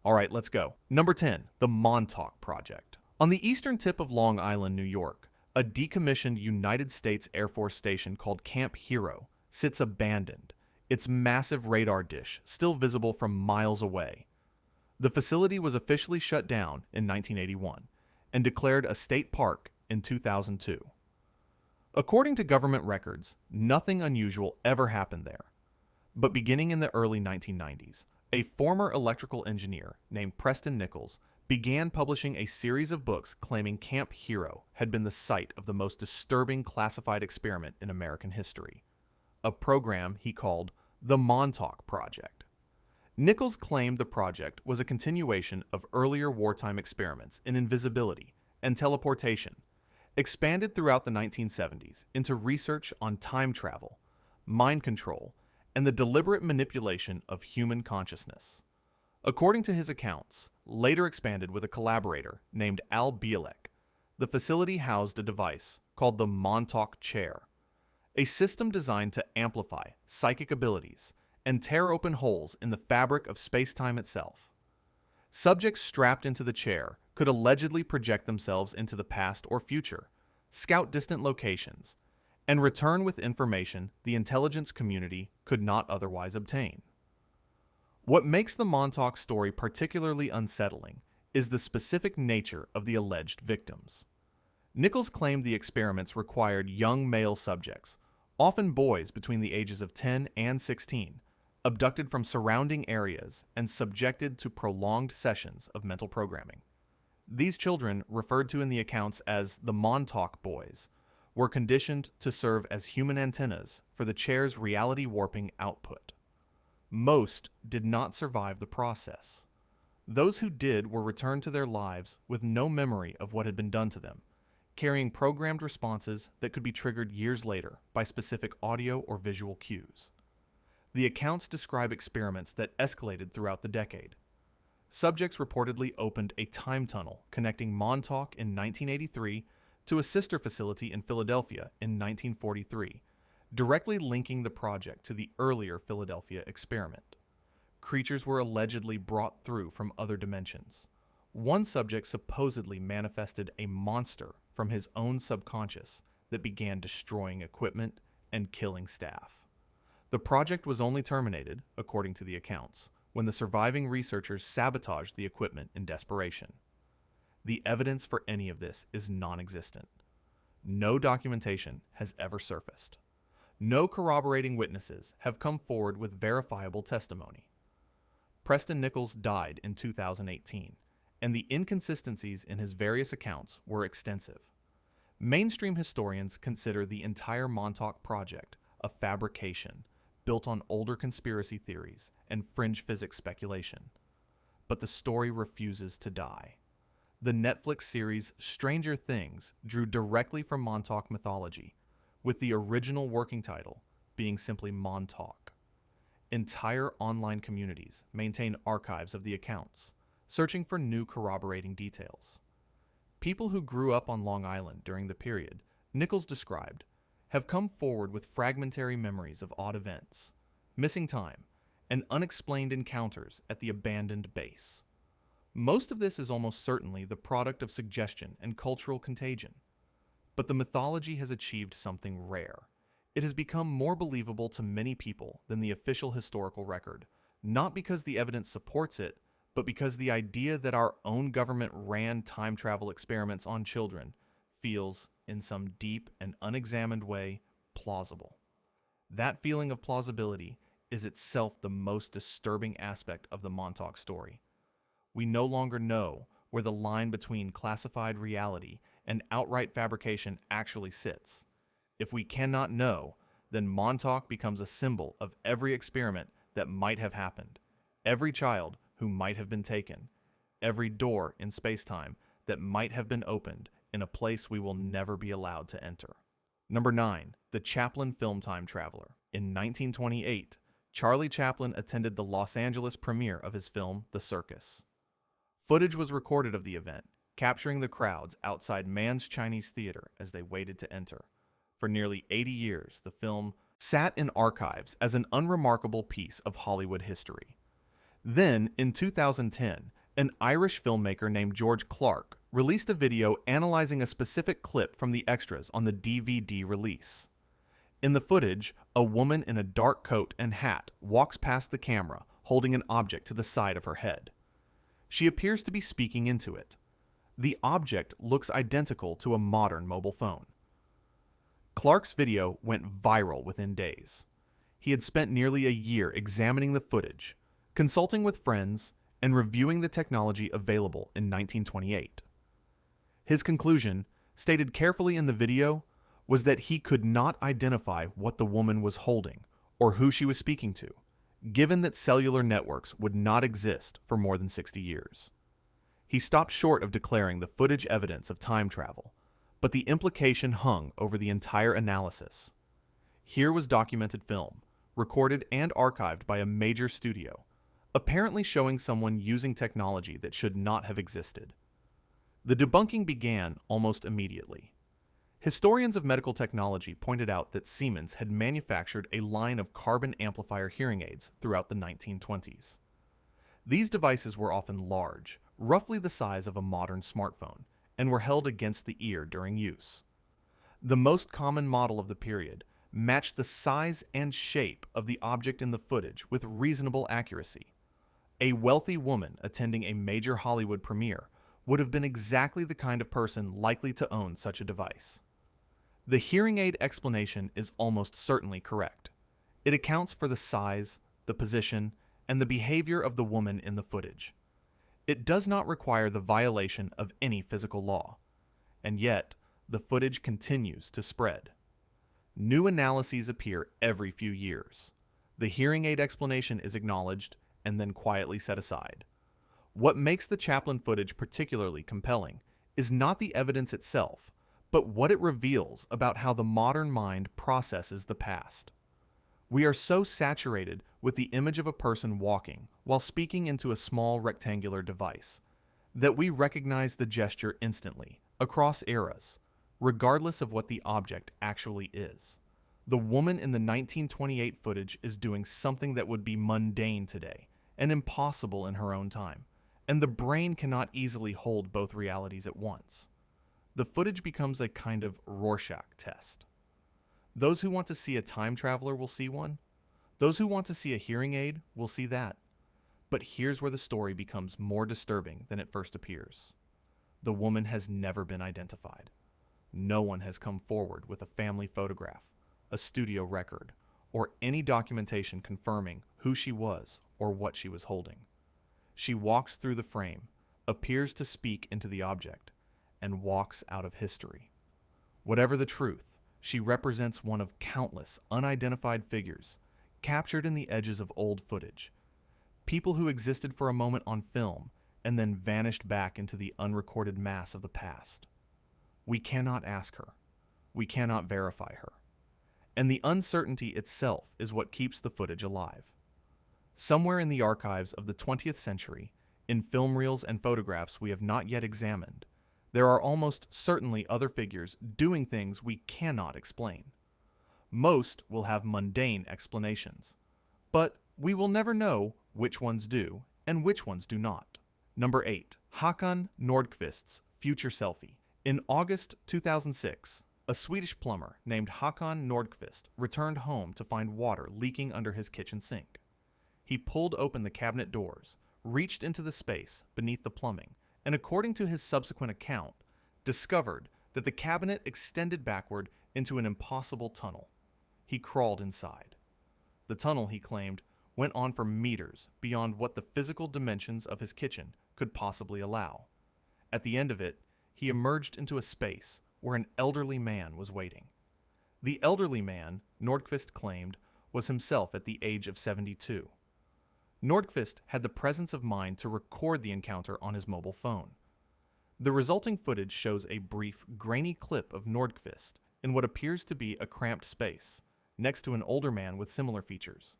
All right, let's go. Number 10, the Montauk Project. On the eastern tip of Long Island, New York, a decommissioned United States Air Force station called Camp Hero sits abandoned, its massive radar dish still visible from miles away. The facility was officially shut down in 1981 and declared a state park in 2002. According to government records, nothing unusual ever happened there. But beginning in the early 1990s, a former electrical engineer named Preston Nichols began publishing a series of books claiming Camp Hero had been the site of the most disturbing classified experiment in American history, a program he called the Montauk Project. Nichols claimed the project was a continuation of earlier wartime experiments in invisibility and teleportation, expanded throughout the 1970s into research on time travel, mind control, and the deliberate manipulation of human consciousness. According to his accounts, later expanded with a collaborator named Al Bielek, the facility housed a device called the Montauk Chair, a system designed to amplify psychic abilities and tear open holes in the fabric of space-time itself. Subjects strapped into the chair could allegedly project themselves into the past or future, scout distant locations, and return with information the intelligence community could not otherwise obtain. What makes the Montauk story particularly unsettling is the specific nature of the alleged victims. Nichols claimed the experiments required young male subjects, often boys between the ages of 10 and 16, abducted from surrounding areas and subjected to prolonged sessions of mental programming. These children, referred to in the accounts as the Montauk Boys, were conditioned to serve as human antennas for the chair's reality warping output. Most did not survive the process. Those who did were returned to their lives with no memory of what had been done to them, carrying programmed responses that could be triggered years later by specific audio or visual cues. The accounts describe experiments that escalated throughout the decade. Subjects reportedly opened a time tunnel connecting Montauk in 1983 to a sister facility in Philadelphia in 1943, directly linking the project to the earlier Philadelphia experiment. Creatures were allegedly brought through from other dimensions. One subject supposedly manifested a monster from his own subconscious that began destroying equipment and killing staff. The project was only terminated, according to the accounts, when the surviving researchers sabotaged the equipment in desperation. The evidence for any of this is non-existent. No documentation has ever surfaced. No corroborating witnesses have come forward with verifiable testimony. Preston Nichols died in 2018, and the inconsistencies in his various accounts were extensive. Mainstream historians consider the entire Montauk Project a fabrication built on older conspiracy theories and fringe physics speculation. But the story refuses to die. The Netflix series Stranger Things drew directly from Montauk mythology, with the original working title being simply Montauk. Entire online communities maintain archives of the accounts, searching for new corroborating details. People who grew up on Long Island during the period Nichols described have come forward with fragmentary memories of odd events, missing time, and unexplained encounters at the abandoned base. Most of this is almost certainly the product of suggestion and cultural contagion. But the mythology has achieved something rare. It has become more believable to many people than the official historical record, not because the evidence supports it, but because the idea that our own government ran time travel experiments on children feels, in some deep and unexamined way, plausible. That feeling of plausibility is itself the most disturbing aspect of the Montauk story. We no longer know where the line between classified reality and outright fabrication actually sits. If we cannot know, then Montauk becomes a symbol of every experiment that might have happened, every child who might have been taken, every door in space-time that might have been opened in a place we will never be allowed to enter. Number 9. The Chaplin Film Time Traveler. In 1928, Charlie Chaplin attended the Los Angeles premiere of his film, The Circus. Footage was recorded of the event, capturing the crowds outside Mann's Chinese Theater as they waited to enter. For nearly 80 years, the film sat in archives as an unremarkable piece of Hollywood history. Then, in 2010, An Irish filmmaker named George Clark released a video analyzing a specific clip from the extras on the DVD release. In the footage, a woman in a dark coat and hat walks past the camera holding an object to the side of her head. She appears to be speaking into it. The object looks identical to a modern mobile phone. Clark's video went viral within days. He had spent nearly a year examining the footage, consulting with friends, and reviewing the technology available in 1928. His conclusion, stated carefully in the video, was that he could not identify what the woman was holding or who she was speaking to, given that cellular networks would not exist for more than 60 years. He stopped short of declaring the footage evidence of time travel, but the implication hung over the entire analysis. Here was documented film, recorded and archived by a major studio, apparently showing someone using technology that should not have existed. The debunking began almost immediately. Historians of medical technology pointed out that Siemens had manufactured a line of carbon amplifier hearing aids throughout the 1920s. These devices were often large, roughly the size of a modern smartphone, and were held against the ear during use. The most common model of the period matched the size and shape of the object in the footage with reasonable accuracy. A wealthy woman attending a major Hollywood premiere would have been exactly the kind of person likely to own such a device. The hearing aid explanation is almost certainly correct. It accounts for the size, the position, and the behavior of the woman in the footage. It does not require the violation of any physical law, and yet the footage continues to spread. New analyses appear every few years. The hearing aid explanation is acknowledged and then quietly set aside. What makes the Chaplin footage particularly compelling is not the evidence itself, but what it reveals about how the modern mind processes the past. We are so saturated with the image of a person walking while speaking into a small rectangular device that we recognize the gesture instantly, across eras, regardless of what the object actually is. The woman in the 1928 footage is doing something that would be mundane today and impossible in her own time, and the brain cannot easily hold both realities at once. The footage becomes a kind of Rorschach test. Those who want to see a time traveler will see one. Those who want to see a hearing aid will see that. But here's where the story becomes more disturbing than it first appears. The woman has never been identified. No one has come forward with a family photograph, a studio record, or any documentation confirming who she was or what she was holding. She walks through the frame, appears to speak into the object, and walks out of history. Whatever the truth, she represents one of countless unidentified figures captured in the edges of old footage, people who existed for a moment on film and then vanished back into the unrecorded mass of the past. We cannot ask her. We cannot verify her. And the uncertainty itself is what keeps the footage alive. Somewhere in the archives of the 20th century, in film reels and photographs we have not yet examined, there are almost certainly other figures doing things we cannot explain. Most will have mundane explanations, but we will never know which ones do and which ones do not. Number 8. Hakan Nordkvist's future selfie. In August 2006, a Swedish plumber named Hakan Nordkvist returned home to find water leaking under his kitchen sink. He pulled open the cabinet doors, reached into the space beneath the plumbing, and according to his subsequent account, discovered that the cabinet extended backward into an impossible tunnel. He crawled inside. The tunnel, he claimed, went on for meters beyond what the physical dimensions of his kitchen could possibly allow. At the end of it, he emerged into a space where an elderly man was waiting. The elderly man, Nordkvist claimed, was himself at the age of 72. Nordkvist had the presence of mind to record the encounter on his mobile phone. The resulting footage shows a brief, grainy clip of Nordkvist in what appears to be a cramped space, next to an older man with similar features.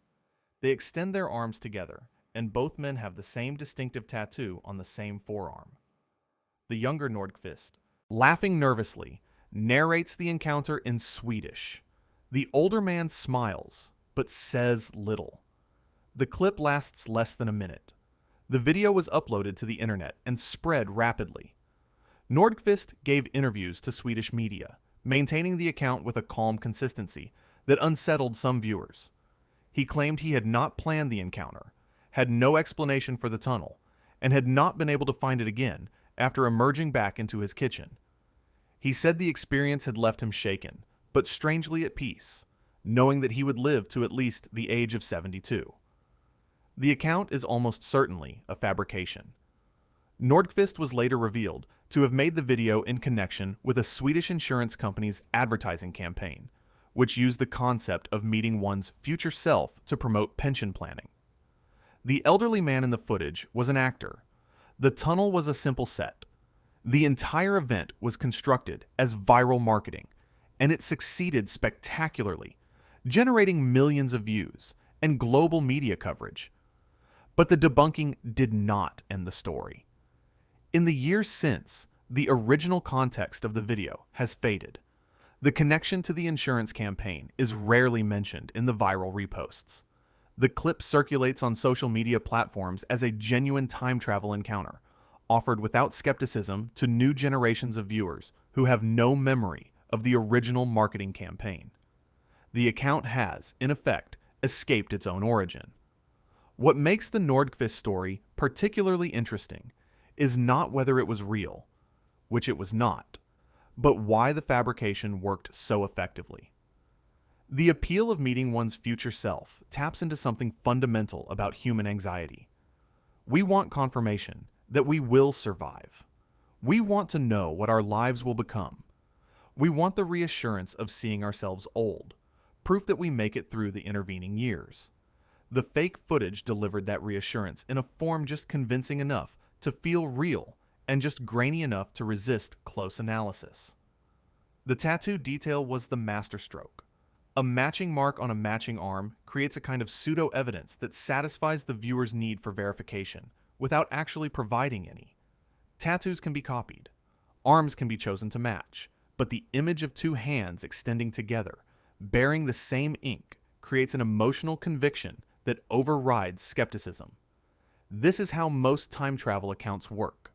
They extend their arms together, and both men have the same distinctive tattoo on the same forearm. The younger Nordkvist, laughing nervously, narrates the encounter in Swedish. The older man smiles, but says little. The clip lasts less than a minute. The video was uploaded to the internet and spread rapidly. Nordkvist gave interviews to Swedish media, maintaining the account with a calm consistency that unsettled some viewers. He claimed he had not planned the encounter, had no explanation for the tunnel, and had not been able to find it again after emerging back into his kitchen. He said the experience had left him shaken, but strangely at peace, knowing that he would live to at least the age of 72. The account is almost certainly a fabrication. Nordkvist was later revealed to have made the video in connection with a Swedish insurance company's advertising campaign, which used the concept of meeting one's future self to promote pension planning. The elderly man in the footage was an actor. The tunnel was a simple set. The entire event was constructed as viral marketing, and it succeeded spectacularly, generating millions of views and global media coverage. But the debunking did not end the story. In the years since, the original context of the video has faded. The connection to the insurance campaign is rarely mentioned in the viral reposts. The clip circulates on social media platforms as a genuine time travel encounter, offered without skepticism to new generations of viewers who have no memory of the original marketing campaign. The account has, in effect, escaped its own origin. What makes the Nordkvist story particularly interesting is not whether it was real, which it was not, but why the fabrication worked so effectively. The appeal of meeting one's future self taps into something fundamental about human anxiety. We want confirmation that we will survive. We want to know what our lives will become. We want the reassurance of seeing ourselves old, proof that we make it through the intervening years. The fake footage delivered that reassurance in a form just convincing enough to feel real and just grainy enough to resist close analysis. The tattoo detail was the masterstroke. A matching mark on a matching arm creates a kind of pseudo-evidence that satisfies the viewer's need for verification without actually providing any. Tattoos can be copied. Arms can be chosen to match, but the image of two hands extending together, bearing the same ink, creates an emotional conviction that overrides skepticism. This is how most time travel accounts work.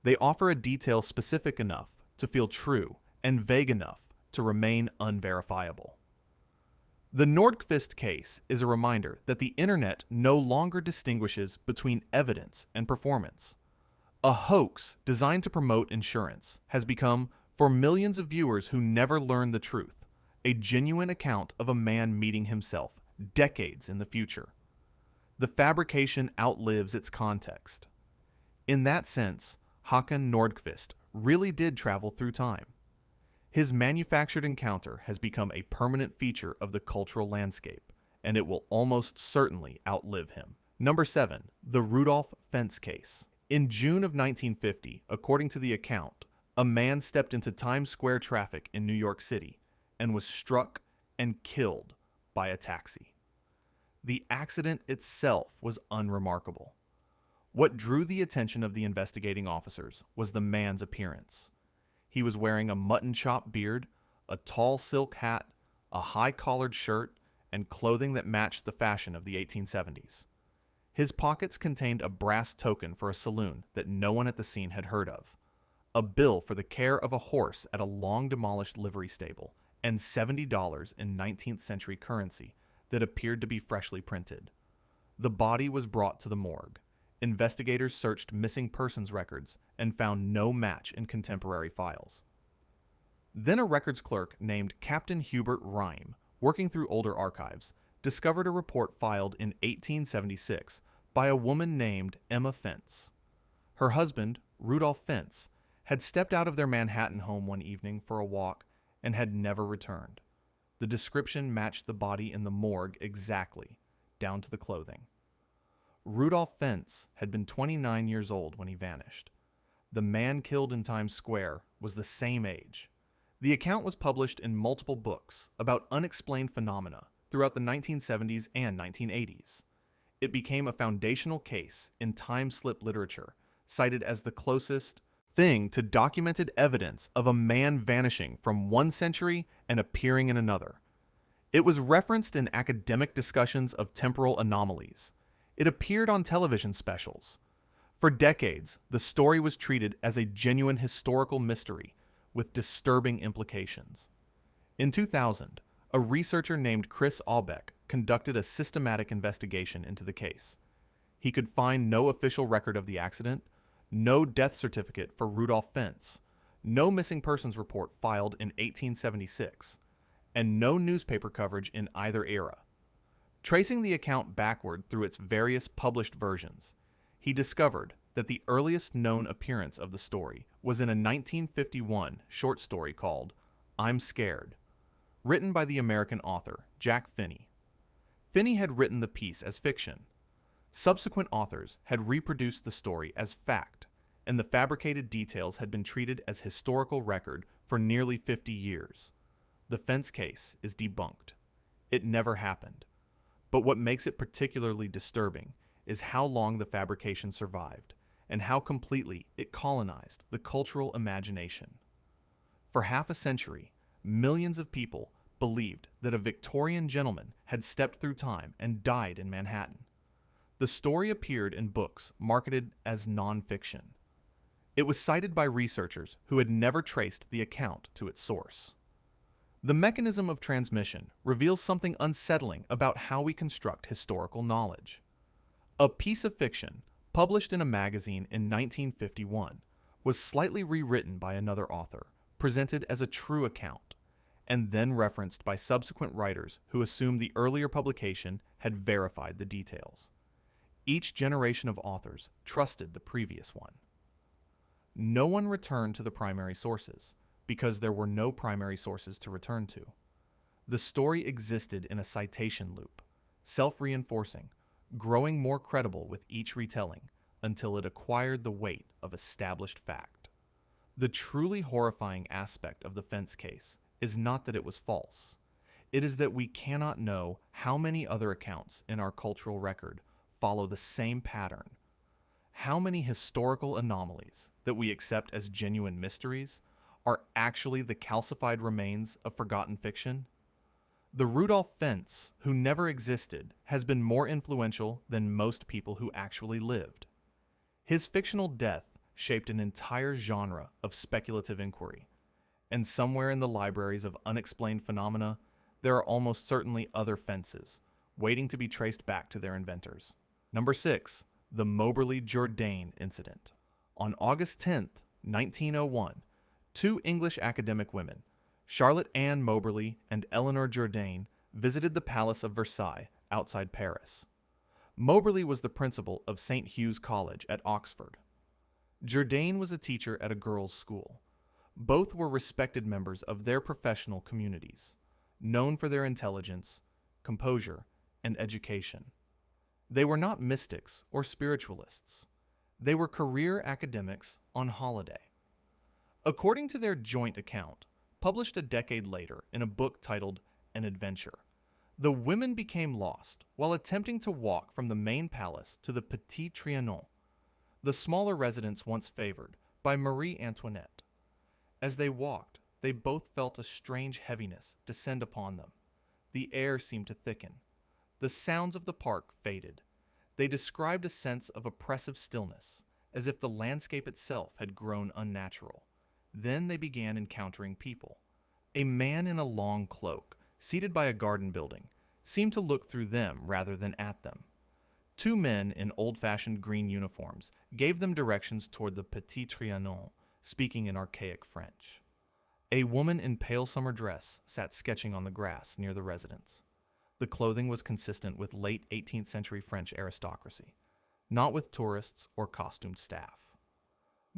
They offer a detail specific enough to feel true and vague enough to remain unverifiable. The Nordkvist case is a reminder that the internet no longer distinguishes between evidence and performance. A hoax designed to promote insurance has become, for millions of viewers who never learn the truth, a genuine account of a man meeting himself decades in the future. The fabrication outlives its context. In that sense, Hakan Nordkvist really did travel through time. His manufactured encounter has become a permanent feature of the cultural landscape, and it will almost certainly outlive him. Number 7. The Rudolph Fentz case. In June of 1950, according to the account, a man stepped into Times Square traffic in New York City and was struck and killed by a taxi. The accident itself was unremarkable. What drew the attention of the investigating officers was the man's appearance. He was wearing a mutton chop beard, a tall silk hat, a high-collared shirt, and clothing that matched the fashion of the 1870s. His pockets contained a brass token for a saloon that no one at the scene had heard of, a bill for the care of a horse at a long-demolished livery stable, and $70 in 19th century currency that appeared to be freshly printed. The body was brought to the morgue. Investigators searched missing persons records and found no match in contemporary files. Then a records clerk named Captain Hubert Rhyme, working through older archives, discovered a report filed in 1876 by a woman named Emma Fentz. Her husband, Rudolph Fentz, had stepped out of their Manhattan home one evening for a walk and had never returned. The description matched the body in the morgue exactly, down to the clothing. Rudolph Fentz had been 29 years old when he vanished. The man killed in Times Square was the same age. The account was published in multiple books about unexplained phenomena throughout the 1970s and 1980s. It became a foundational case in time slip literature, cited as the closest thing to documented evidence of a man vanishing from one century and appearing in another. It was referenced in academic discussions of temporal anomalies. It appeared on television specials. For decades, the story was treated as a genuine historical mystery with disturbing implications. In 2000, a researcher named Chris Aubeck conducted a systematic investigation into the case. He could find no official record of the accident, no death certificate for Rudolph Fentz, no missing persons report filed in 1876, and no newspaper coverage in either era. Tracing the account backward through its various published versions, he discovered that the earliest known appearance of the story was in a 1951 short story called I'm Scared, written by the American author Jack Finney. Finney had written the piece as fiction. Subsequent authors had reproduced the story as fact, and the fabricated details had been treated as historical record for nearly 50 years. The Fentz case is debunked. It never happened. But what makes it particularly disturbing is how long the fabrication survived, and how completely it colonized the cultural imagination. For half a century, millions of people believed that a Victorian gentleman had stepped through time and died in Manhattan. The story appeared in books marketed as nonfiction. It was cited by researchers who had never traced the account to its source. The mechanism of transmission reveals something unsettling about how we construct historical knowledge. A piece of fiction, published in a magazine in 1951, was slightly rewritten by another author, presented as a true account, and then referenced by subsequent writers who assumed the earlier publication had verified the details. Each generation of authors trusted the previous one. No one returned to the primary sources, because there were no primary sources to return to. The story existed in a citation loop, self-reinforcing, growing more credible with each retelling, until it acquired the weight of established fact. The truly horrifying aspect of the Fentz case is not that it was false. It is that we cannot know how many other accounts in our cultural record follow the same pattern. How many historical anomalies that we accept as genuine mysteries are actually the calcified remains of forgotten fiction? The Rudolph Fentz, who never existed, has been more influential than most people who actually lived. His fictional death shaped an entire genre of speculative inquiry, and somewhere in the libraries of unexplained phenomena, there are almost certainly other Fentzes, waiting to be traced back to their inventors. Number 6. The Moberly-Jourdain Incident. On August 10, 1901, two English academic women, Charlotte Ann Moberly and Eleanor Jourdain, visited the Palace of Versailles outside Paris. Moberly was the principal of St. Hugh's College at Oxford. Jourdain was a teacher at a girls' school. Both were respected members of their professional communities, known for their intelligence, composure, and education. They were not mystics or spiritualists. They were career academics on holiday. According to their joint account, published a decade later in a book titled An Adventure, the women became lost while attempting to walk from the main palace to the Petit Trianon, the smaller residence once favored by Marie Antoinette. As they walked, they both felt a strange heaviness descend upon them. The air seemed to thicken. The sounds of the park faded. They described a sense of oppressive stillness, as if the landscape itself had grown unnatural. Then they began encountering people. A man in a long cloak, seated by a garden building, seemed to look through them rather than at them. Two men in old-fashioned green uniforms gave them directions toward the Petit Trianon, speaking in archaic French. A woman in pale summer dress sat sketching on the grass near the residence. The clothing was consistent with late 18th century French aristocracy, not with tourists or costumed staff.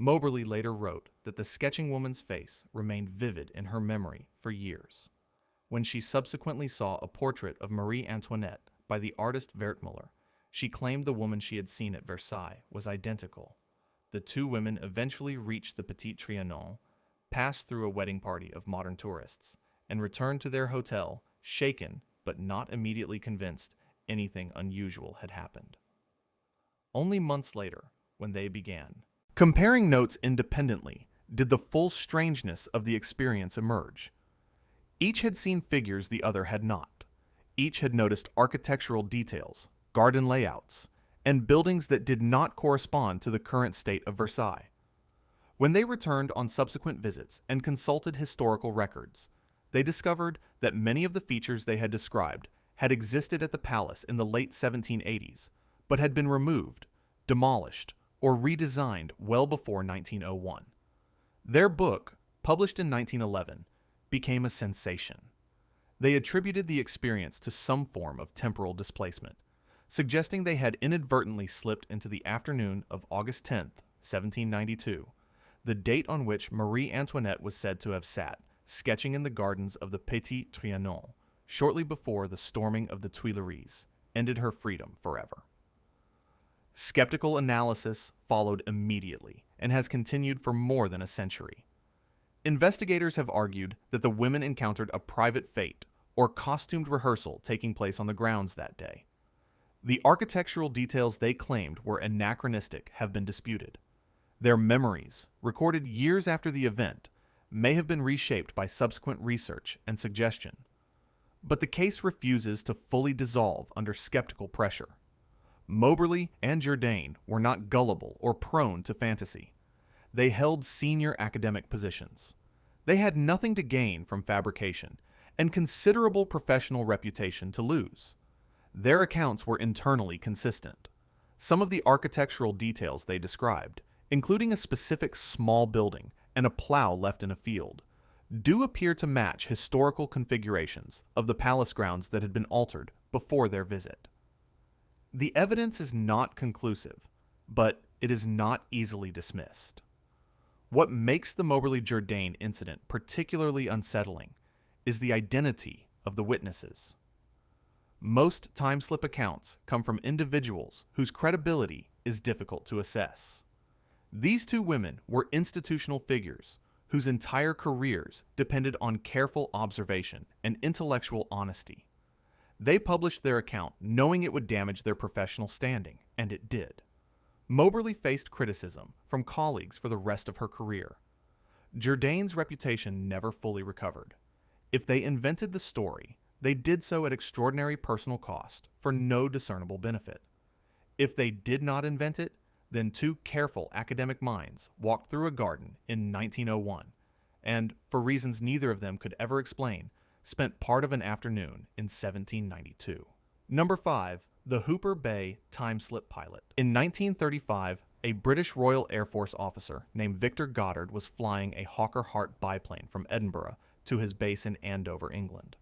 Moberly later wrote that the sketching woman's face remained vivid in her memory for years. When she subsequently saw a portrait of Marie Antoinette by the artist Wertmuller, she claimed the woman she had seen at Versailles was identical. The two women eventually reached the Petit Trianon, passed through a wedding party of modern tourists, and returned to their hotel, shaken but not immediately convinced anything unusual had happened. Only months later, when they began comparing notes independently, did the full strangeness of the experience emerge. Each had seen figures the other had not. Each had noticed architectural details, garden layouts, and buildings that did not correspond to the current state of Versailles. When they returned on subsequent visits and consulted historical records, they discovered that many of the features they had described had existed at the palace in the late 1780s, but had been removed, demolished, or redesigned well before 1901. Their book, published in 1911, became a sensation. They attributed the experience to some form of temporal displacement, suggesting they had inadvertently slipped into the afternoon of August 10th, 1792, the date on which Marie Antoinette was said to have sat, sketching in the gardens of the Petit Trianon, shortly before the storming of the Tuileries ended her freedom forever. Skeptical analysis followed immediately and has continued for more than a century. Investigators have argued that the women encountered a private fete or costumed rehearsal taking place on the grounds that day. The architectural details they claimed were anachronistic have been disputed. Their memories, recorded years after the event, may have been reshaped by subsequent research and suggestion. But the case refuses to fully dissolve under skeptical pressure. Moberly and Jourdain were not gullible or prone to fantasy. They held senior academic positions. They had nothing to gain from fabrication and considerable professional reputation to lose. Their accounts were internally consistent. Some of the architectural details they described, including a specific small building and a plow left in a field, do appear to match historical configurations of the palace grounds that had been altered before their visit. The evidence is not conclusive, but it is not easily dismissed. What makes the Moberly-Jourdain incident particularly unsettling is the identity of the witnesses. Most time-slip accounts come from individuals whose credibility is difficult to assess. These two women were institutional figures whose entire careers depended on careful observation and intellectual honesty. They published their account knowing it would damage their professional standing, and it did. Moberly faced criticism from colleagues for the rest of her career. Jourdain's reputation never fully recovered. If they invented the story, they did so at extraordinary personal cost for no discernible benefit. If they did not invent it, then two careful academic minds walked through a garden in 1901 and, for reasons neither of them could ever explain, spent part of an afternoon in 1792. Number 5. The Hooper Bay time-slip pilot. In 1935, a British Royal Air Force officer named Victor Goddard was flying a Hawker Hart biplane from Edinburgh to his base in Andover, England.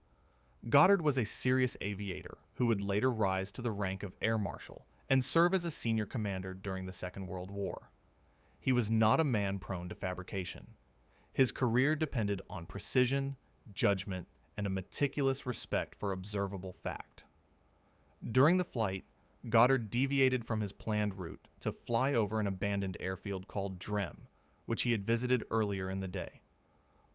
Goddard was a serious aviator who would later rise to the rank of Air Marshal and serve as a senior commander during the Second World War. He was not a man prone to fabrication. His career depended on precision, judgment, and a meticulous respect for observable fact. During the flight, Goddard deviated from his planned route to fly over an abandoned airfield called Drem, which he had visited earlier in the day.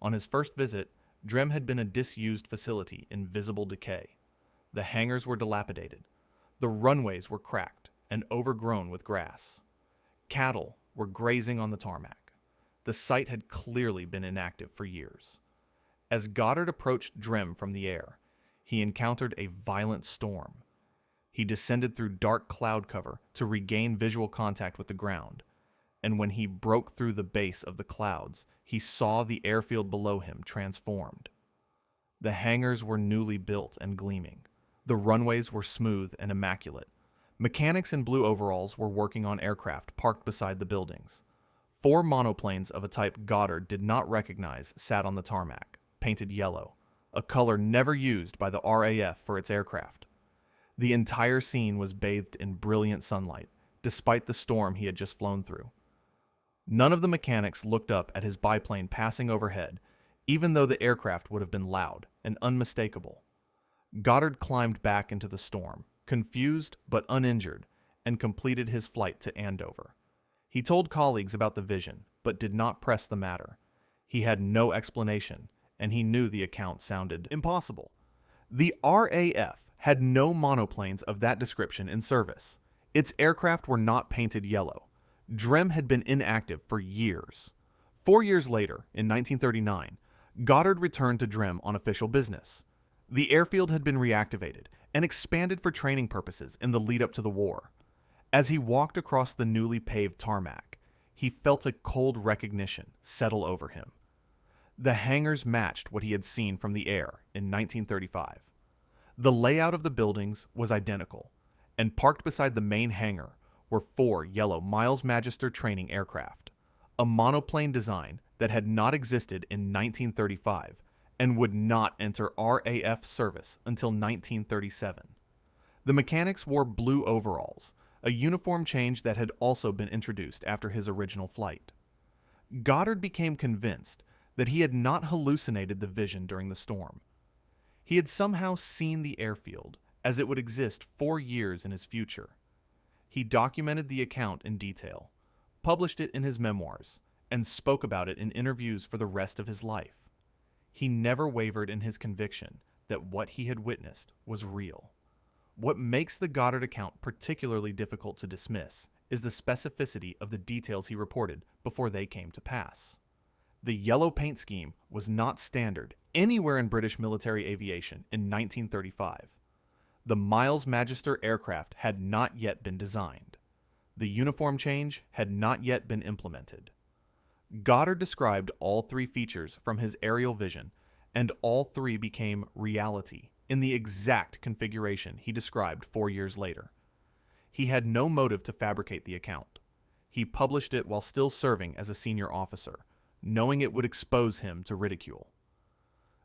On his first visit, Drem had been a disused facility in visible decay. The hangars were dilapidated. The runways were cracked and overgrown with grass. Cattle were grazing on the tarmac. The site had clearly been inactive for years. As Goddard approached Drem from the air, he encountered a violent storm. He descended through dark cloud cover to regain visual contact with the ground, and when he broke through the base of the clouds, he saw the airfield below him transformed. The hangars were newly built and gleaming. The runways were smooth and immaculate. Mechanics in blue overalls were working on aircraft parked beside the buildings. 4 monoplanes of a type Goddard did not recognize sat on the tarmac, painted yellow, a color never used by the RAF for its aircraft. The entire scene was bathed in brilliant sunlight, despite the storm he had just flown through. None of the mechanics looked up at his biplane passing overhead, even though the aircraft would have been loud and unmistakable. Goddard climbed back into the storm, confused but uninjured, and completed his flight to Andover. He told colleagues about the vision, but did not press the matter. He had no explanation, and he knew the account sounded impossible. The RAF had no monoplanes of that description in service. Its aircraft were not painted yellow. Drem had been inactive for years. 4 years later, in 1939, Goddard returned to Drem on official business. The airfield had been reactivated and expanded for training purposes in the lead-up to the war. As he walked across the newly paved tarmac, he felt a cold recognition settle over him. The hangars matched what he had seen from the air in 1935. The layout of the buildings was identical, and parked beside the main hangar were 4 yellow Miles Magister training aircraft, a monoplane design that had not existed in 1935 and would not enter RAF service until 1937. The mechanics wore blue overalls, a uniform change that had also been introduced after his original flight. Goddard became convinced that he had not hallucinated the vision during the storm. He had somehow seen the airfield as it would exist 4 years in his future. He documented the account in detail, published it in his memoirs, and spoke about it in interviews for the rest of his life. He never wavered in his conviction that what he had witnessed was real. What makes the Goddard account particularly difficult to dismiss is the specificity of the details he reported before they came to pass. The yellow paint scheme was not standard anywhere in British military aviation in 1935. The Miles Magister aircraft had not yet been designed. The uniform change had not yet been implemented. Goddard described all 3 features from his aerial vision, and all 3 became reality in the exact configuration he described 4 years later. He had no motive to fabricate the account. He published it while still serving as a senior officer, knowing it would expose him to ridicule.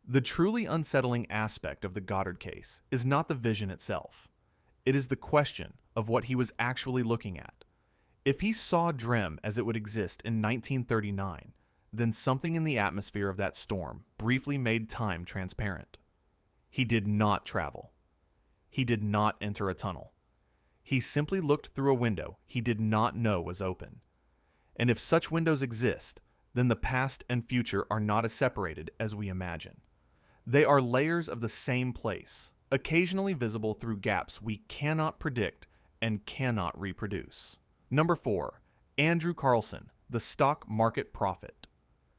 The truly unsettling aspect of the Goddard case is not the vision itself. It is the question of what he was actually looking at. If he saw DREM as it would exist in 1939, then something in the atmosphere of that storm briefly made time transparent. He did not travel. He did not enter a tunnel. He simply looked through a window he did not know was open. And if such windows exist, then the past and future are not as separated as we imagine. They are layers of the same place, occasionally visible through gaps we cannot predict and cannot reproduce. Number 4. Andrew Carlson, the stock market prophet.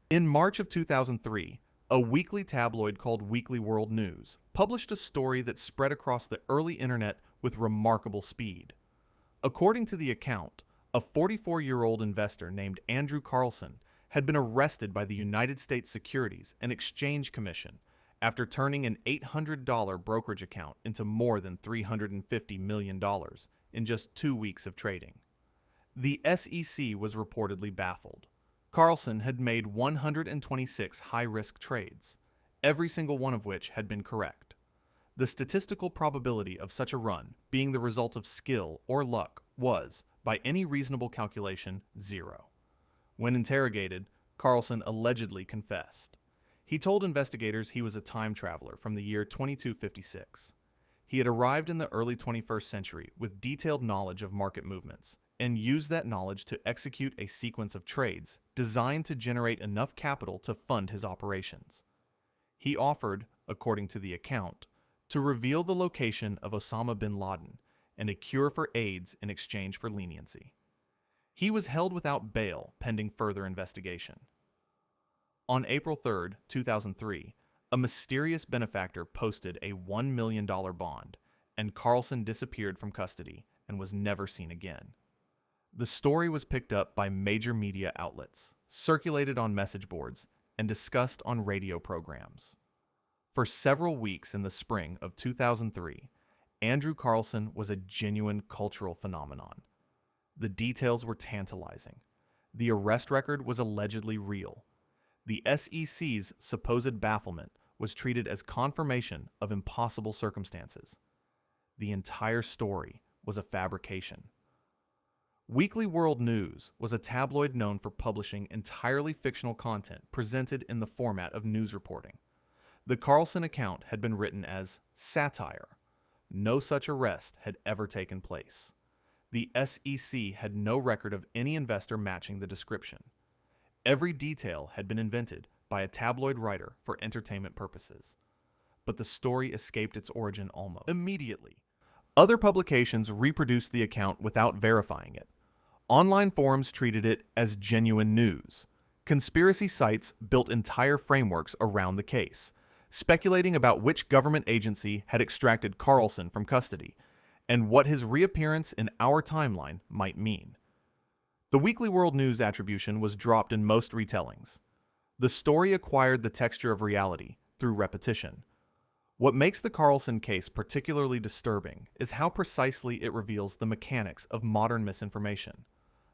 In March of 2003, a weekly tabloid called Weekly World News published a story that spread across the early internet with remarkable speed. According to the account, a 44-year-old investor named Andrew Carlson had been arrested by the United States Securities and Exchange Commission after turning an $800 brokerage account into more than $350 million in just 2 weeks of trading. The SEC was reportedly baffled. Carlson had made 126 high-risk trades, every single one of which had been correct. The statistical probability of such a run being the result of skill or luck was, by any reasonable calculation, 0. When interrogated, Carlson allegedly confessed. He told investigators he was a time traveler from the year 2256. He had arrived in the early 21st century with detailed knowledge of market movements and used that knowledge to execute a sequence of trades designed to generate enough capital to fund his operations. He offered, according to the account, to reveal the location of Osama bin Laden and a cure for AIDS in exchange for leniency. He was held without bail pending further investigation. On April 3, 2003, a mysterious benefactor posted a $1 million bond, and Carlson disappeared from custody and was never seen again. The story was picked up by major media outlets, circulated on message boards, and discussed on radio programs. For several weeks in the spring of 2003, Andrew Carlson was a genuine cultural phenomenon. The details were tantalizing. The arrest record was allegedly real. The SEC's supposed bafflement was treated as confirmation of impossible circumstances. The entire story was a fabrication. Weekly World News was a tabloid known for publishing entirely fictional content presented in the format of news reporting. The Carlson account had been written as satire. No such arrest had ever taken place. The SEC had no record of any investor matching the description. Every detail had been invented by a tabloid writer for entertainment purposes. But the story escaped its origin almost immediately. Other publications reproduced the account without verifying it. Online forums treated it as genuine news. Conspiracy sites built entire frameworks around the case, speculating about which government agency had extracted Carlson from custody, and what his reappearance in our timeline might mean. The Weekly World News attribution was dropped in most retellings. The story acquired the texture of reality through repetition. What makes the Carlson case particularly disturbing is how precisely it reveals the mechanics of modern misinformation.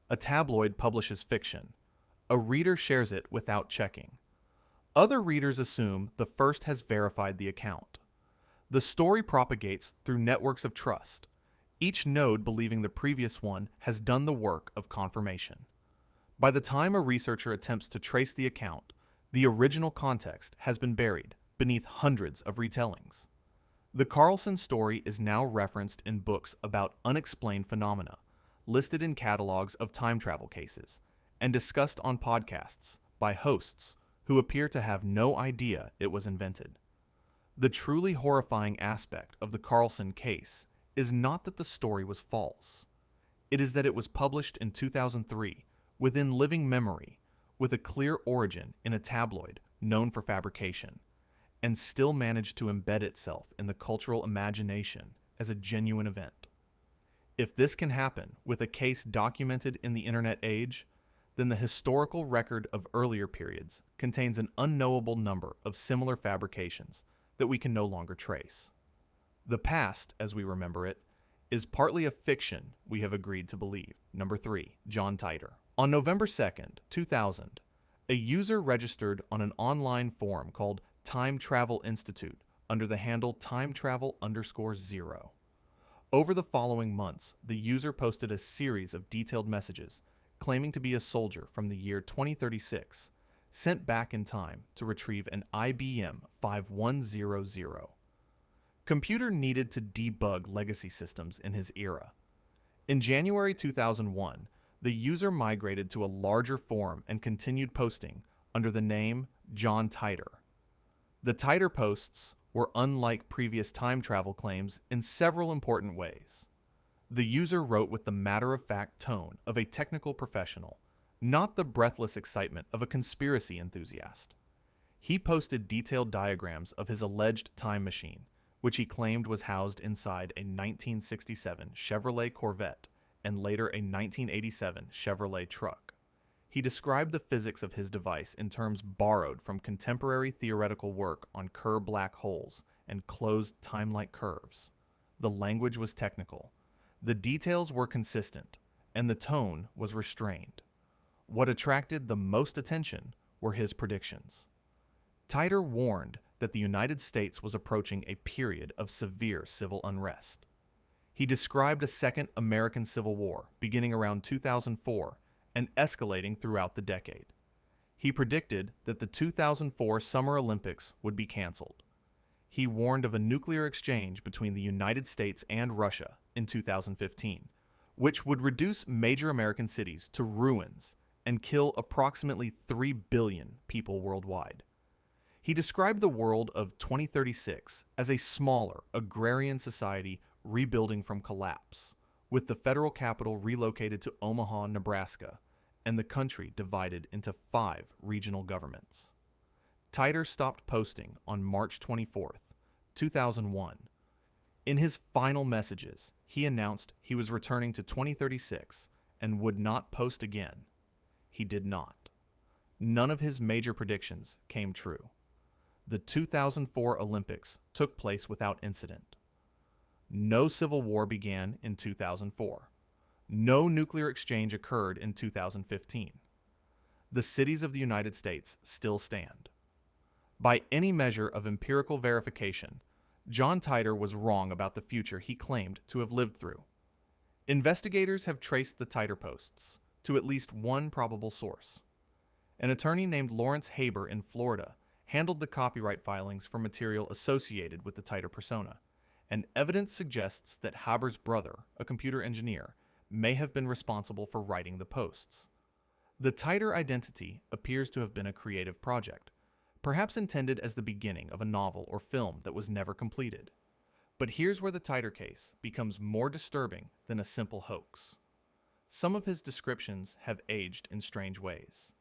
A tabloid publishes fiction. A reader shares it without checking. Other readers assume the first has verified the account. The story propagates through networks of trust, each node believing the previous one has done the work of confirmation. By the time a researcher attempts to trace the account, the original context has been buried beneath hundreds of retellings. The Carlson story is now referenced in books about unexplained phenomena, listed in catalogs of time travel cases, and discussed on podcasts by hosts who appear to have no idea it was invented. The truly horrifying aspect of the Carlson case is not that the story was false. It is that it was published in 2003 within living memory, with a clear origin in a tabloid known for fabrication, and still managed to embed itself in the cultural imagination as a genuine event. If this can happen with a case documented in the internet age, then the historical record of earlier periods contains an unknowable number of similar fabrications that we can no longer trace. The past, as we remember it, is partly a fiction we have agreed to believe. Number 3, John Titor. On November 2nd, 2000, a user registered on an online forum called Time Travel Institute under the handle timetravel_0. Over the following months, the user posted a series of detailed messages claiming to be a soldier from the year 2036, sent back in time to retrieve an IBM 5100. Computer needed to debug legacy systems in his era. In January 2001, the user migrated to a larger forum and continued posting under the name John Titor. The Titor posts were unlike previous time travel claims in several important ways. The user wrote with the matter-of-fact tone of a technical professional, not the breathless excitement of a conspiracy enthusiast. He posted detailed diagrams of his alleged time machine, which he claimed was housed inside a 1967 Chevrolet Corvette and later a 1987 Chevrolet truck. He described the physics of his device in terms borrowed from contemporary theoretical work on Kerr black holes and closed time-like curves. The language was technical. The details were consistent, and the tone was restrained. What attracted the most attention were his predictions. Titor warned that the United States was approaching a period of severe civil unrest. He described a second American Civil War beginning around 2004 and escalating throughout the decade. He predicted that the 2004 Summer Olympics would be canceled. He warned of a nuclear exchange between the United States and Russia in 2015, which would reduce major American cities to ruins and kill approximately 3 billion people worldwide. He described the world of 2036 as a smaller, agrarian society rebuilding from collapse, with the federal capital relocated to Omaha, Nebraska, and the country divided into 5 regional governments. Titor stopped posting on March 24th, 2001. In his final messages, he announced he was returning to 2036 and would not post again. He did not. None of his major predictions came true. The 2004 Olympics took place without incident. No civil war began in 2004. No nuclear exchange occurred in 2015. The cities of the United States still stand. By any measure of empirical verification, John Titor was wrong about the future he claimed to have lived through. Investigators have traced the Titor posts to at least one probable source. An attorney named Lawrence Haber in Florida handled the copyright filings for material associated with the Titor persona, and evidence suggests that Haber's brother, a computer engineer, may have been responsible for writing the posts. The Titor identity appears to have been a creative project, perhaps intended as the beginning of a novel or film that was never completed. But here's where the Titor case becomes more disturbing than a simple hoax. Some of his descriptions have aged in strange ways.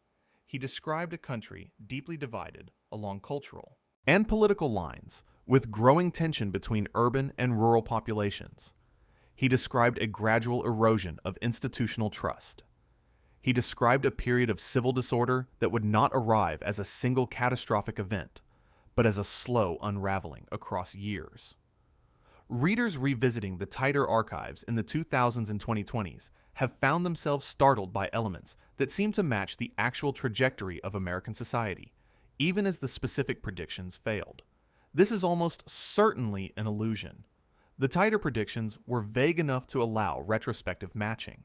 He described a country deeply divided along cultural and political lines, with growing tension between urban and rural populations. He described a gradual erosion of institutional trust. He described a period of civil disorder that would not arrive as a single catastrophic event, but as a slow unraveling across years. Readers revisiting the Titor archives in the 2000s and 2020s have found themselves startled by elements that seem to match the actual trajectory of American society, even as the specific predictions failed. This is almost certainly an illusion. The Titor predictions were vague enough to allow retrospective matching.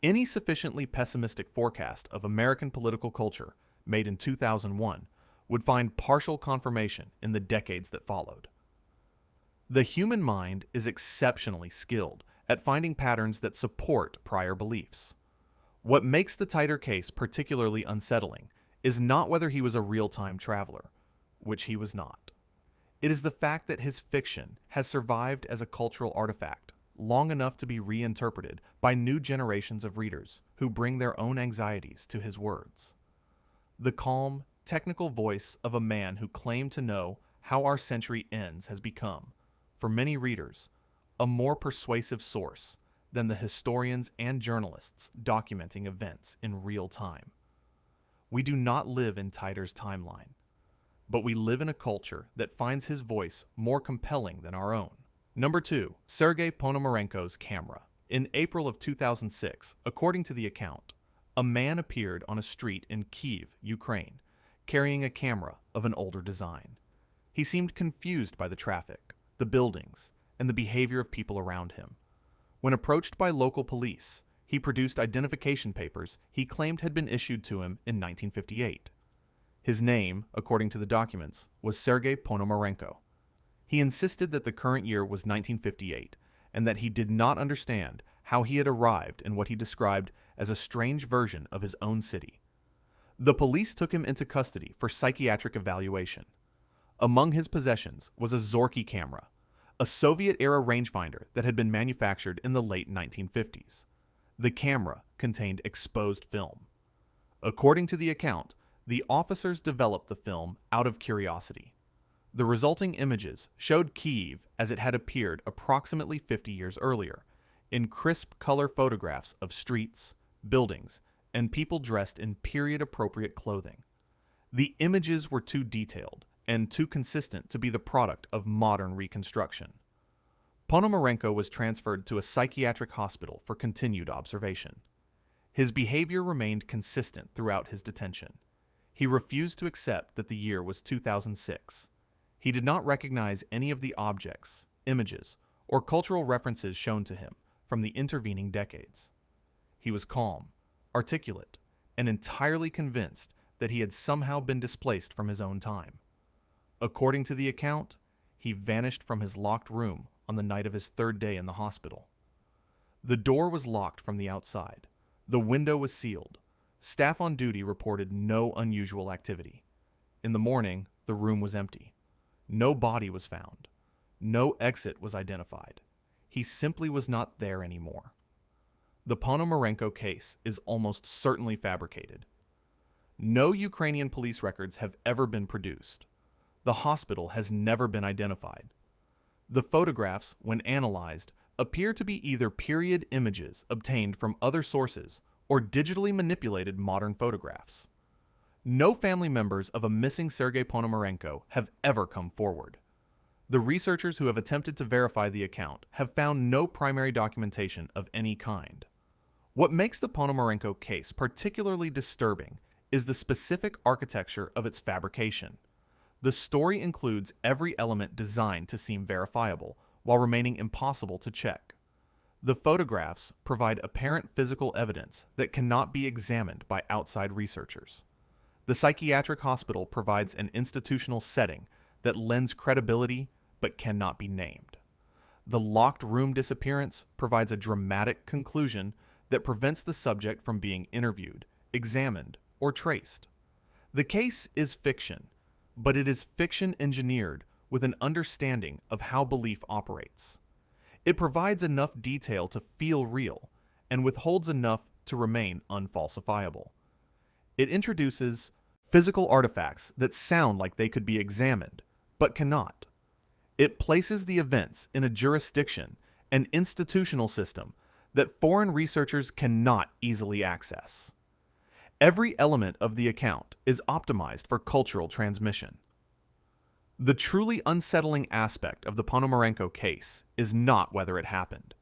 Any sufficiently pessimistic forecast of American political culture made in 2001 would find partial confirmation in the decades that followed. The human mind is exceptionally skilled at finding patterns that support prior beliefs. What makes the Titor case particularly unsettling is not whether he was a real-time traveler, which he was not. It is the fact that his fiction has survived as a cultural artifact long enough to be reinterpreted by new generations of readers who bring their own anxieties to his words. The calm, technical voice of a man who claimed to know how our century ends has become, for many readers, a more persuasive source than the historians and journalists documenting events in real time. We do not live in Titor's timeline, but we live in a culture that finds his voice more compelling than our own. Number 2, Sergey Ponomarenko's camera. In April of 2006, according to the account, a man appeared on a street in Kyiv, Ukraine, carrying a camera of an older design. He seemed confused by the traffic, the buildings, and the behavior of people around him. When approached by local police, he produced identification papers he claimed had been issued to him in 1958. His name, according to the documents, was Sergey Ponomarenko. He insisted that the current year was 1958 and that he did not understand how he had arrived in what he described as a strange version of his own city. The police took him into custody for psychiatric evaluation. Among his possessions was a Zorky camera, a Soviet-era rangefinder that had been manufactured in the late 1950s. The camera contained exposed film. According to the account, the officers developed the film out of curiosity. The resulting images showed Kyiv as it had appeared approximately 50 years earlier, in crisp color photographs of streets, buildings, and people dressed in period-appropriate clothing. The images were too detailed and too consistent to be the product of modern reconstruction. Ponomarenko was transferred to a psychiatric hospital for continued observation. His behavior remained consistent throughout his detention. He refused to accept that the year was 2006. He did not recognize any of the objects, images, or cultural references shown to him from the intervening decades. He was calm, articulate, and entirely convinced that he had somehow been displaced from his own time. According to the account, he vanished from his locked room on the night of his third day in the hospital. The door was locked from the outside. The window was sealed. Staff on duty reported no unusual activity. In the morning, the room was empty. No body was found. No exit was identified. He simply was not there anymore. The Ponomarenko case is almost certainly fabricated. No Ukrainian police records have ever been produced. The hospital has never been identified. The photographs, when analyzed, appear to be either period images obtained from other sources or digitally manipulated modern photographs. No family members of a missing Sergey Ponomarenko have ever come forward. The researchers who have attempted to verify the account have found no primary documentation of any kind. What makes the Ponomarenko case particularly disturbing is the specific architecture of its fabrication. The story includes every element designed to seem verifiable, while remaining impossible to check. The photographs provide apparent physical evidence that cannot be examined by outside researchers. The psychiatric hospital provides an institutional setting that lends credibility but cannot be named. The locked room disappearance provides a dramatic conclusion that prevents the subject from being interviewed, examined, or traced. The case is fiction, but it is fiction engineered with an understanding of how belief operates. It provides enough detail to feel real and withholds enough to remain unfalsifiable. It introduces physical artifacts that sound like they could be examined, but cannot. It places the events in a jurisdiction an institutional system that foreign researchers cannot easily access. Every element of the account is optimized for cultural transmission. The truly unsettling aspect of the Ponomarenko case is not whether it happened.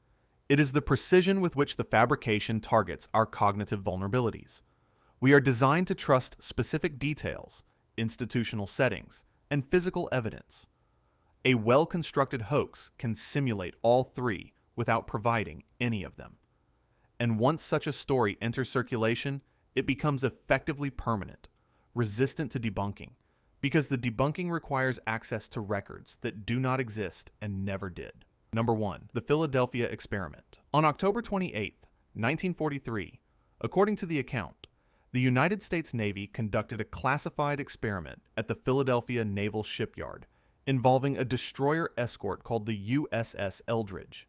It is the precision with which the fabrication targets our cognitive vulnerabilities. We are designed to trust specific details, institutional settings, and physical evidence. A well-constructed hoax can simulate all three without providing any of them. And once such a story enters circulation, it becomes effectively permanent, resistant to debunking, because the debunking requires access to records that do not exist and never did. Number 1. The Philadelphia Experiment. On October 28, 1943, according to the account, the United States Navy conducted a classified experiment at the Philadelphia Naval Shipyard involving a destroyer escort called the USS Eldridge.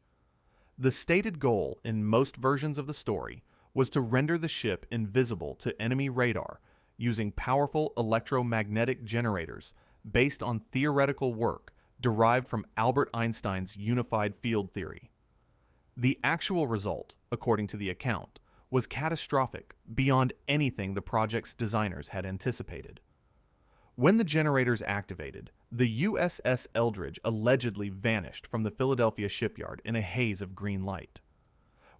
The stated goal in most versions of the story was to render the ship invisible to enemy radar using powerful electromagnetic generators based on theoretical work derived from Albert Einstein's unified field theory. The actual result, according to the account, was catastrophic beyond anything the project's designers had anticipated. When the generators activated, the USS Eldridge allegedly vanished from the Philadelphia shipyard in a haze of green light.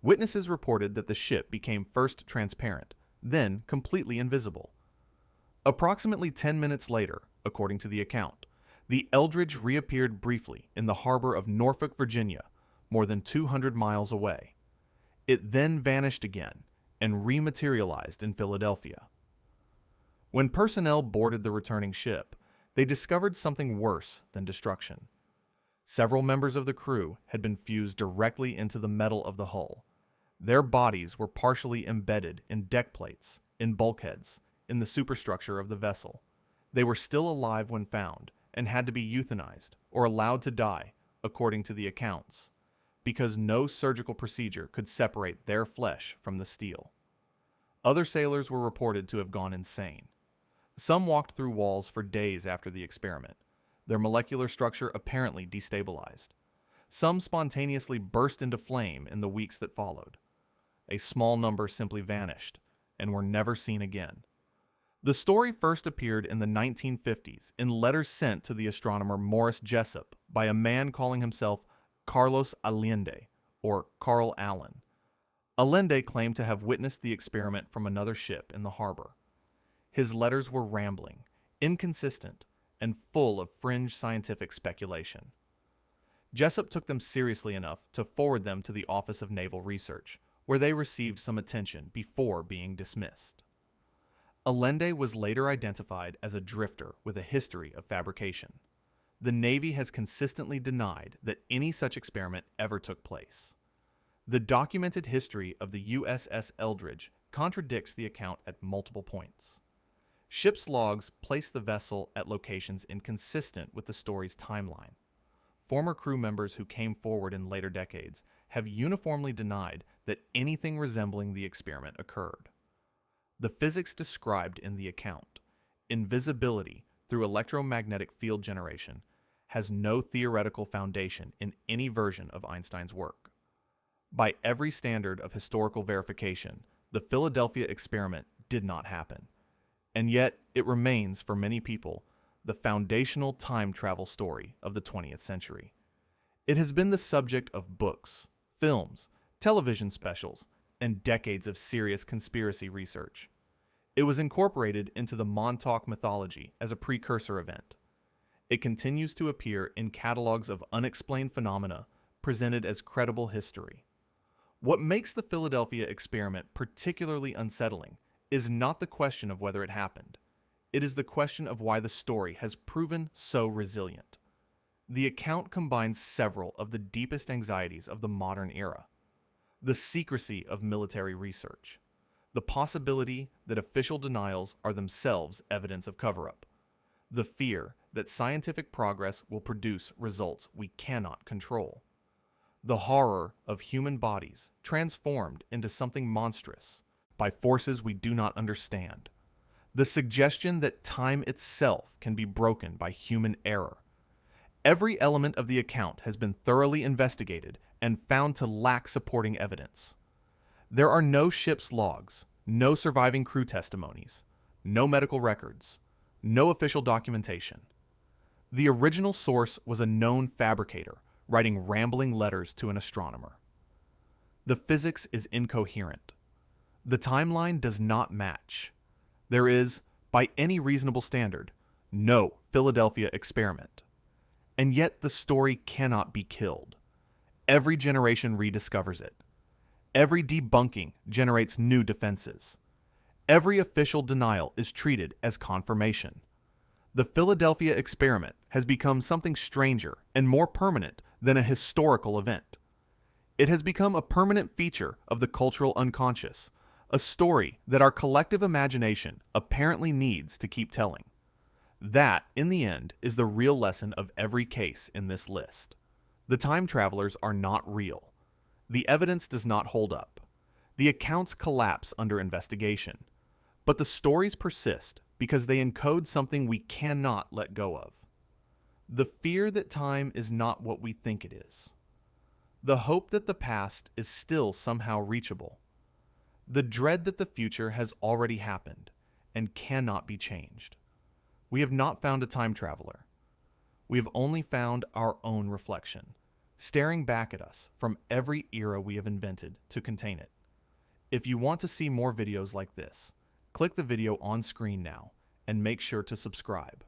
Witnesses reported that the ship became first transparent, then completely invisible. Approximately 10 minutes later, according to the account, the Eldridge reappeared briefly in the harbor of Norfolk, Virginia, more than 200 miles away. It then vanished again and rematerialized in Philadelphia. When personnel boarded the returning ship, they discovered something worse than destruction. Several members of the crew had been fused directly into the metal of the hull. Their bodies were partially embedded in deck plates, in bulkheads, in the superstructure of the vessel. They were still alive when found and had to be euthanized or allowed to die, according to the accounts, because no surgical procedure could separate their flesh from the steel. Other sailors were reported to have gone insane. Some walked through walls for days after the experiment, their molecular structure apparently destabilized. Some spontaneously burst into flame in the weeks that followed. A small number simply vanished and were never seen again. The story first appeared in the 1950s in letters sent to the astronomer Morris Jessup by a man calling himself Carlos Allende, or Carl Allen. Allende claimed to have witnessed the experiment from another ship in the harbor. His letters were rambling, inconsistent, and full of fringe scientific speculation. Jessup took them seriously enough to forward them to the Office of Naval Research, where they received some attention before being dismissed. Allende was later identified as a drifter with a history of fabrication. The Navy has consistently denied that any such experiment ever took place. The documented history of the USS Eldridge contradicts the account at multiple points. Ship's logs place the vessel at locations inconsistent with the story's timeline. Former crew members who came forward in later decades have uniformly denied that anything resembling the experiment occurred. The physics described in the account, invisibility through electromagnetic field generation, has no theoretical foundation in any version of Einstein's work. By every standard of historical verification, the Philadelphia experiment did not happen. And yet, it remains, for many people, the foundational time travel story of the 20th century. It has been the subject of books, films, television specials, and decades of serious conspiracy research. It was incorporated into the Montauk mythology as a precursor event. It continues to appear in catalogs of unexplained phenomena presented as credible history. What makes the Philadelphia experiment particularly unsettling is not the question of whether it happened. It is the question of why the story has proven so resilient. The account combines several of the deepest anxieties of the modern era. The secrecy of military research, the possibility that official denials are themselves evidence of cover-up, the fear that scientific progress will produce results we cannot control, the horror of human bodies transformed into something monstrous by forces we do not understand, the suggestion that time itself can be broken by human error. Every element of the account has been thoroughly investigated and found to lack supporting evidence. There are no ship's logs, no surviving crew testimonies, no medical records, no official documentation. The original source was a known fabricator writing rambling letters to an astronomer. The physics is incoherent. The timeline does not match. There is, by any reasonable standard, no Philadelphia experiment. And yet the story cannot be killed. Every generation rediscovers it. Every debunking generates new defenses. Every official denial is treated as confirmation. The Philadelphia experiment has become something stranger and more permanent than a historical event. It has become a permanent feature of the cultural unconscious, a story that our collective imagination apparently needs to keep telling. That, in the end, is the real lesson of every case in this list. The time travelers are not real. The evidence does not hold up. The accounts collapse under investigation. But the stories persist because they encode something we cannot let go of. The fear that time is not what we think it is. The hope that the past is still somehow reachable. The dread that the future has already happened and cannot be changed. We have not found a time traveler. We have only found our own reflection, staring back at us from every era we have invented to contain it. If you want to see more videos like this, click the video on screen now and make sure to subscribe.